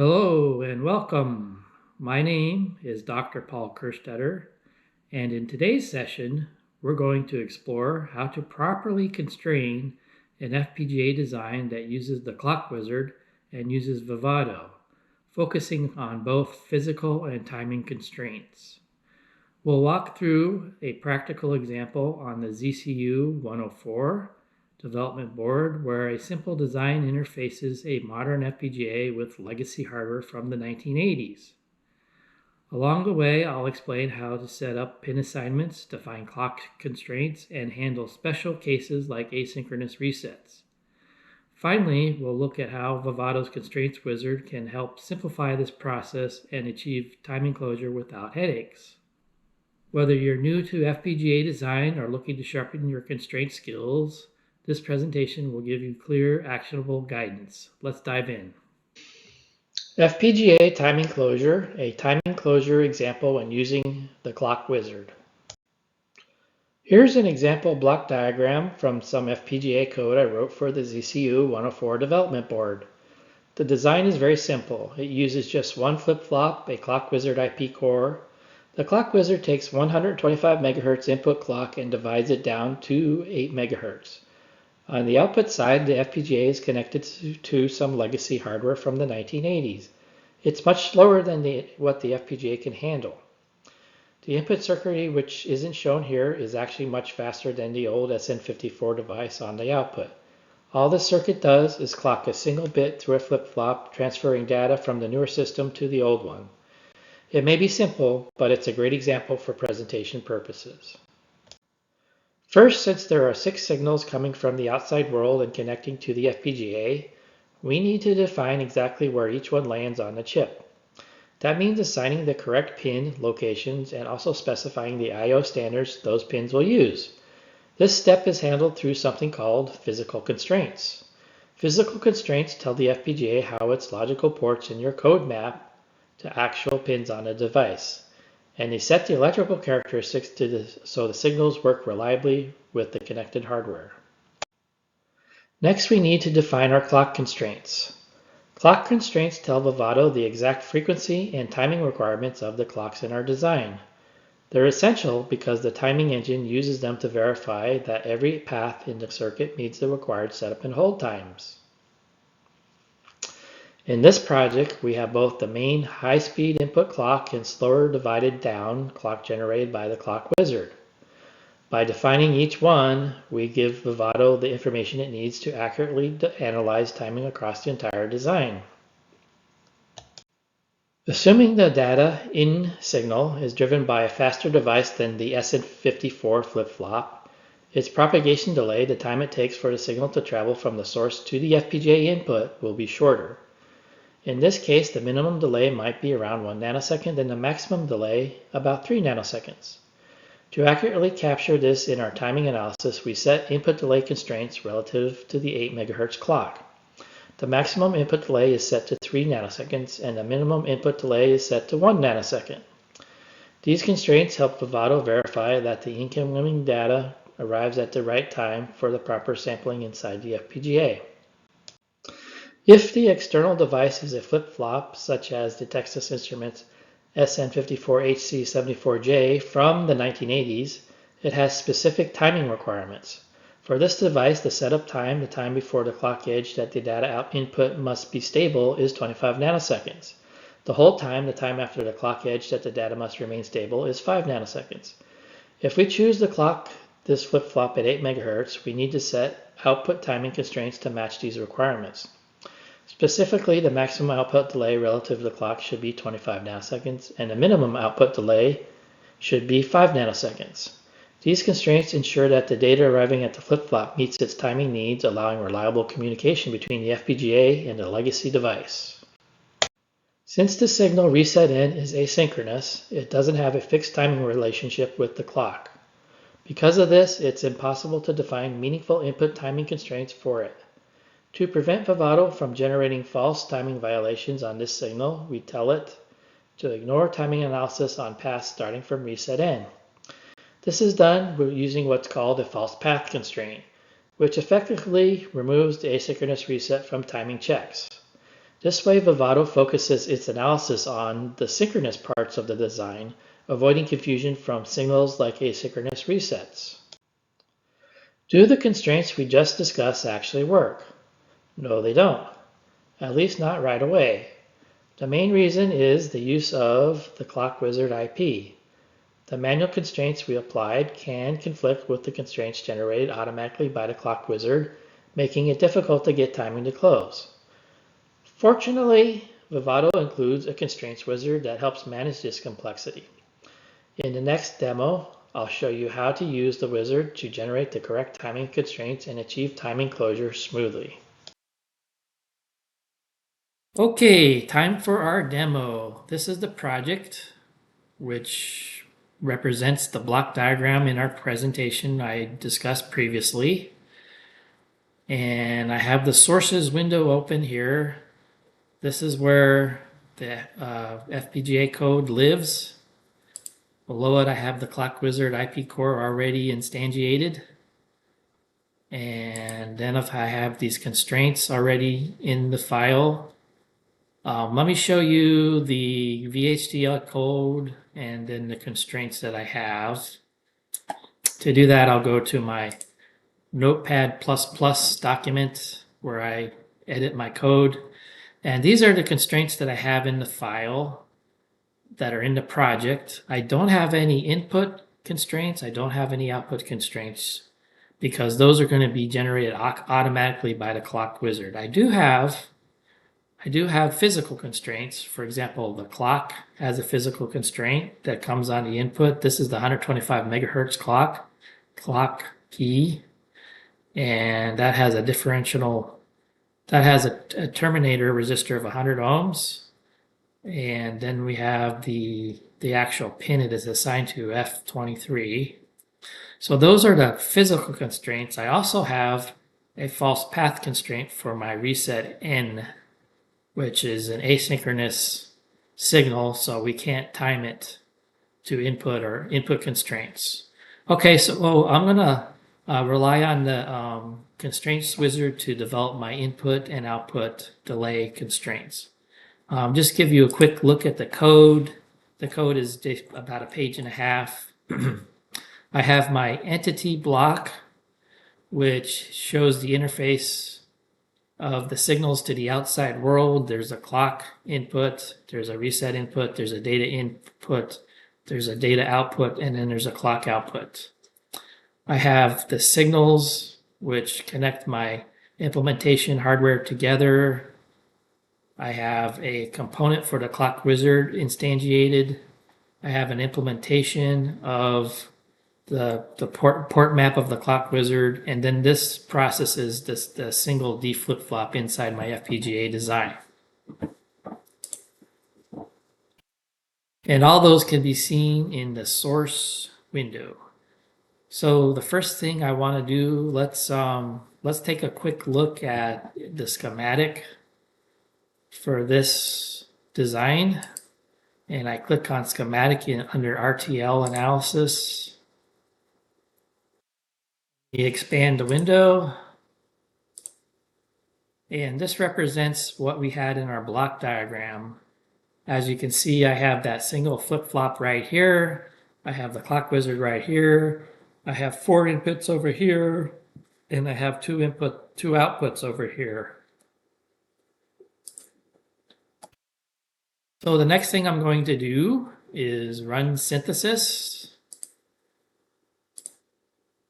Hello and welcome. My name is Dr. Paul Kerstetter, and in today's session, we're going to explore how to properly constrain an FPGA design that uses the Clock Wizard and uses Vivado, focusing on both physical and timing constraints. We'll walk through a practical example on the ZCU104 development board where a simple design interfaces a modern FPGA with legacy hardware from the 1980s. Along the way, I'll explain how to set up pin assignments, define clock constraints, and handle special cases like asynchronous resets. Finally, we'll look at how Vivado's Constraints Wizard can help simplify this process and achieve timing closure without headaches. Whether you're new to FPGA design or looking to sharpen your constraint skills, this presentation will give you clear, actionable guidance. Let's dive in. FPGA timing closure, a timing closure example when using the Clock Wizard. Here's an example block diagram from some FPGA code I wrote for the ZCU104 development board. The design is very simple. It uses just one flip-flop, a Clock Wizard IP core. The Clock Wizard takes 125 MHz input clock and divides it down to 8 MHz. On the output side, the FPGA is connected to some legacy hardware from the 1980s. It's much slower than what the FPGA can handle. The input circuitry, which isn't shown here, is actually much faster than the old SN54 device on the output. All the circuit does is clock a single bit through a flip-flop, transferring data from the newer system to the old one. It may be simple, but it's a great example for presentation purposes. First, since there are 6 signals coming from the outside world and connecting to the FPGA, we need to define exactly where each one lands on the chip. That means assigning the correct pin locations and also specifying the I/O standards those pins will use. This step is handled through something called physical constraints. Physical constraints tell the FPGA how its logical ports in your code map to actual pins on a device, and they set the electrical characteristics so the signals work reliably with the connected hardware. Next, we need to define our clock constraints. Clock constraints tell Vivado the exact frequency and timing requirements of the clocks in our design. They're essential because the timing engine uses them to verify that every path in the circuit meets the required setup and hold times. In this project, we have both the main high-speed input clock and slower divided down clock generated by the Clock Wizard. By defining each one, we give Vivado the information it needs to accurately analyze timing across the entire design. Assuming the data in signal is driven by a faster device than the SN54 flip-flop, its propagation delay, the time it takes for the signal to travel from the source to the FPGA input, will be shorter. In this case, the minimum delay might be around 1 nanosecond and the maximum delay about 3 nanoseconds. To accurately capture this in our timing analysis, we set input delay constraints relative to the 8 MHz clock. The maximum input delay is set to 3 nanoseconds and the minimum input delay is set to 1 nanosecond. These constraints help Vivado verify that the incoming data arrives at the right time for the proper sampling inside the FPGA. If the external device is a flip-flop, such as the Texas Instruments SN54HC74J from the 1980s, it has specific timing requirements. For this device, the setup time, the time before the clock edge that the data input must be stable, is 25 nanoseconds. The hold time, the time after the clock edge that the data must remain stable, is 5 nanoseconds. If we choose to clock this flip-flop at 8 MHz, we need to set output timing constraints to match these requirements. Specifically, the maximum output delay relative to the clock should be 25 nanoseconds, and the minimum output delay should be 5 nanoseconds. These constraints ensure that the data arriving at the flip-flop meets its timing needs, allowing reliable communication between the FPGA and the legacy device. Since the signal reset in is asynchronous, it doesn't have a fixed timing relationship with the clock. Because of this, it's impossible to define meaningful input timing constraints for it. To prevent Vivado from generating false timing violations on this signal, we tell it to ignore timing analysis on paths starting from reset in. This is done using what's called a false path constraint, which effectively removes the asynchronous reset from timing checks. This way, Vivado focuses its analysis on the synchronous parts of the design, avoiding confusion from signals like asynchronous resets. Do the constraints we just discussed actually work? No, they don't. At least not right away. The main reason is the use of the Clock Wizard IP. The manual constraints we applied can conflict with the constraints generated automatically by the Clock Wizard, making it difficult to get timing to close. Fortunately, Vivado includes a constraints wizard that helps manage this complexity. In the next demo, I'll show you how to use the wizard to generate the correct timing constraints and achieve timing closure smoothly. Okay, time for our demo. This is the project which represents the block diagram in our presentation I discussed previously. And I have the sources window open here. This is where the FPGA code lives. Below it, I have the Clock Wizard IP core already instantiated. And then if I have these constraints already in the file, let me show you the VHDL code and then the constraints that I have. To do that, I'll go to my Notepad++ document where I edit my code. And these are the constraints that I have in the file that are in the project. I don't have any input constraints. I don't have any output constraints because those are going to be generated automatically by the Clock Wizard. I do have physical constraints. For example, the clock has a physical constraint that comes on the input. This is the 125 megahertz clock key, and that has a a terminator resistor of 100 ohms. And then we have the actual pin it is assigned to, F23. So those are the physical constraints. I also have a false path constraint for my reset N, which is an asynchronous signal, so we can't time it to input or input constraints. Okay, so I'm gonna rely on the constraints wizard to develop my input and output delay constraints. Just give you a quick look at the code. The code is about a page and a half. I have my entity block, which shows the interface of the signals to the outside world. There's a clock input, there's a reset input, there's a data input, there's a data output, and then there's a clock output. I have the signals, which connect my implementation hardware together. I have a component for the Clock Wizard instantiated. I have an implementation of the port map of the Clock Wizard, and then this processes the single D flip-flop inside my FPGA design. And all those can be seen in the source window. So the first thing I want to do, let's take a quick look at the schematic for this design. And I click on schematic under RTL analysis. You expand the window. And this represents what we had in our block diagram. As you can see, I have that single flip-flop right here. I have the Clock Wizard right here. I have 4 inputs over here, and I have 2 outputs over here. So the next thing I'm going to do is run synthesis.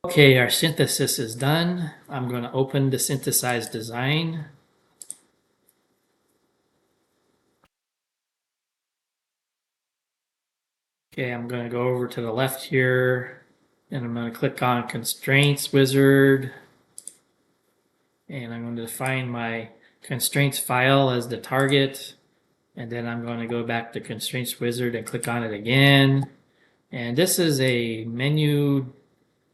Okay, our synthesis is done. I'm going to open the synthesized design. Okay, I'm going to go over to the left here, and I'm going to click on Constraints Wizard. And I'm going to define my constraints file as the target. And then I'm going to go back to Constraints Wizard and click on it again. And this is a menu.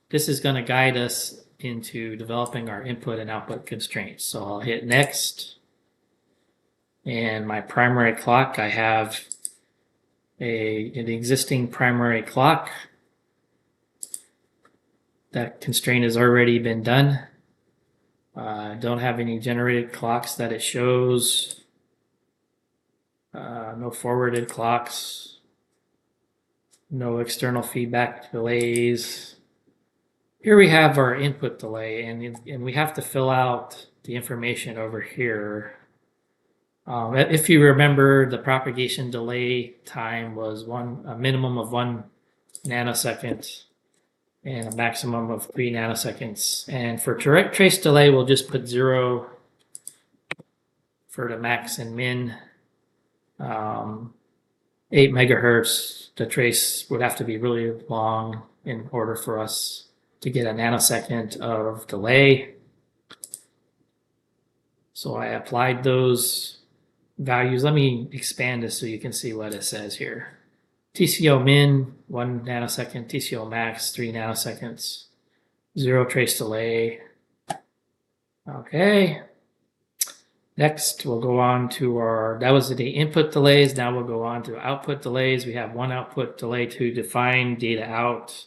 This is going to guide us into developing our input and output constraints. So I'll hit Next. And my primary clock, I have an existing primary clock. That constraint has already been done. I don't have any generated clocks that it shows. no forwarded clocks, no external feedback delays. Here we have our input delay, and we have to fill out the information over here. If you remember, the propagation delay time was a minimum of 1 nanosecond and a maximum of 3 nanoseconds. And for direct trace delay, we'll just put 0 for the max and min. 8 megahertz, the trace would have to be really long in order for us to get a nanosecond of delay. So I applied those values. Let me expand this so you can see what it says here. TCO min, 1 nanosecond, TCO max, 3 nanoseconds, 0 trace delay. Okay. Next, we'll go on to that was the input delays. Now we'll go on to output delays. We have one output delay to define data out.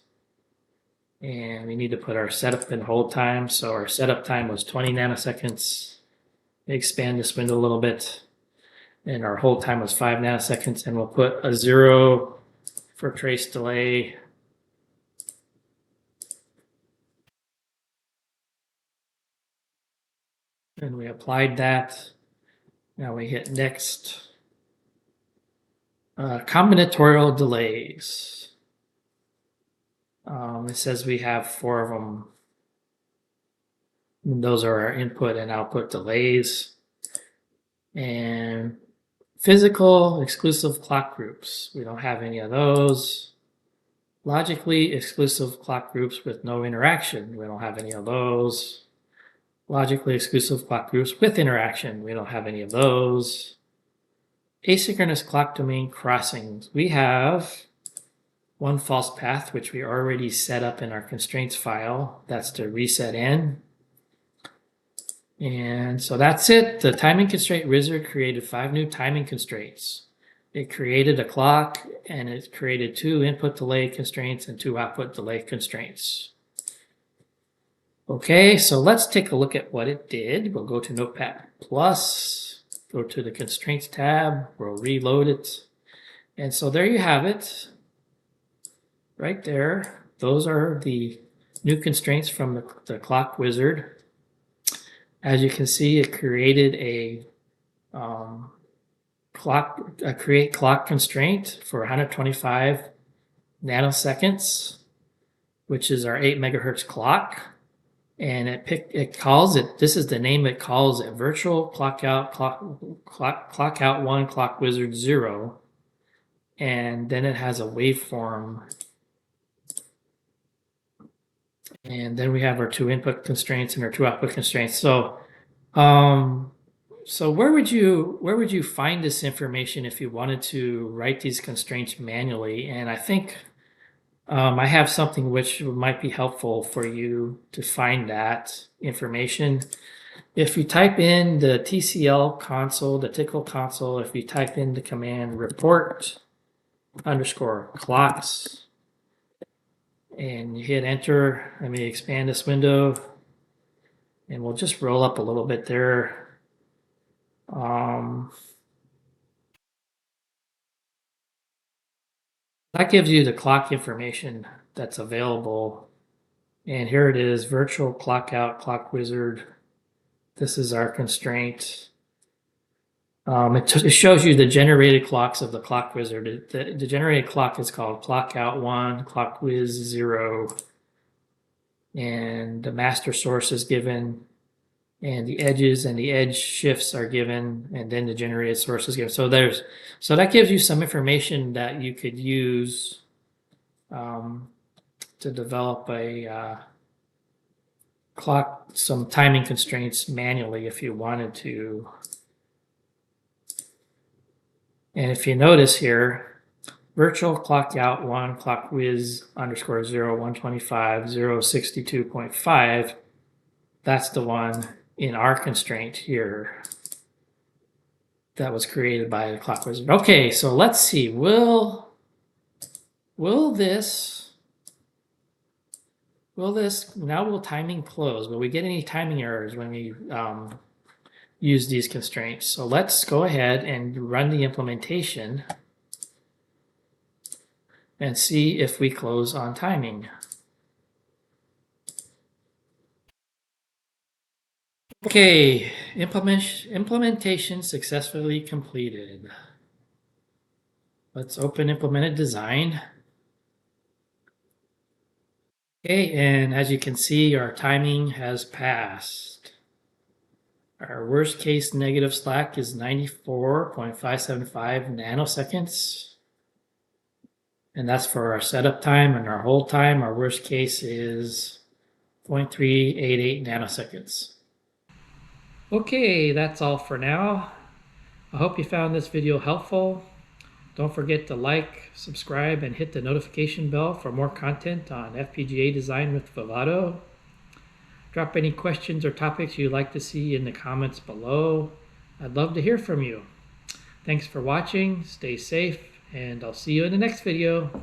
And we need to put our setup and hold time. So our setup time was 20 nanoseconds. Expand this window a little bit. And our hold time was 5 nanoseconds. And we'll put a 0 for trace delay. And we applied that. Now we hit next. Combinatorial delays. It says we have 4 of them. And those are our input and output delays. And physical exclusive clock groups. We don't have any of those. Logically exclusive clock groups with no interaction. We don't have any of those. Logically exclusive clock groups with interaction. We don't have any of those. Asynchronous clock domain crossings. We have one false path, which we already set up in our constraints file. That's the reset n. And so that's it. The timing constraint wizard created 5 new timing constraints. It created a clock, and it created 2 input delay constraints and 2 output delay constraints. Okay, so let's take a look at what it did. We'll go to Notepad+, go to the Constraints tab, we'll reload it. And so there you have it, right there. Those are the new constraints from the Clock Wizard. As you can see, it created a create clock constraint for 125 nanoseconds, which is our 8 megahertz clock. And it calls it, this is the name it calls it, virtual clock out 1 clock wizard 0. And then it has a waveform. And then we have our 2 input constraints and our 2 output constraints. So where would you find this information if you wanted to write these constraints manually? And I think I have something which might be helpful for you to find that information. If you type in the TCL console, the TCL console, if you type in the command report _ clocks and you hit enter, let me expand this window and we'll just roll up a little bit there. That gives you the clock information that's available. And here it is, virtual clock out, clock wizard. This is our constraint. It shows you the generated clocks of the clock wizard. The generated clock is called clock out 1, clock wiz 0. And the master source is given, and the edges and the edge shifts are given, and then the generated source is given. So that gives you some information that you could use to develop some timing constraints manually if you wanted to. And if you notice here, virtual clock out 1 clock wiz _ 0 125 062.5, that's the one in our constraint here that was created by the Clock Wizard. Okay, so let's see. Will this now will timing close? Will we get any timing errors when we use these constraints. So let's go ahead and run the implementation and see if we close on timing. Okay, implementation successfully completed. Let's open implemented design. Okay, and as you can see, our timing has passed. Our worst case negative slack is 94.575 nanoseconds. And that's for our setup time, and our hold time, our worst case is 0.388 nanoseconds. Okay, that's all for now. I hope you found this video helpful. Don't forget to like, subscribe, and hit the notification bell for more content on FPGA design with Vivado. Drop any questions or topics you'd like to see in the comments below. I'd love to hear from you. Thanks for watching, stay safe, and I'll see you in the next video.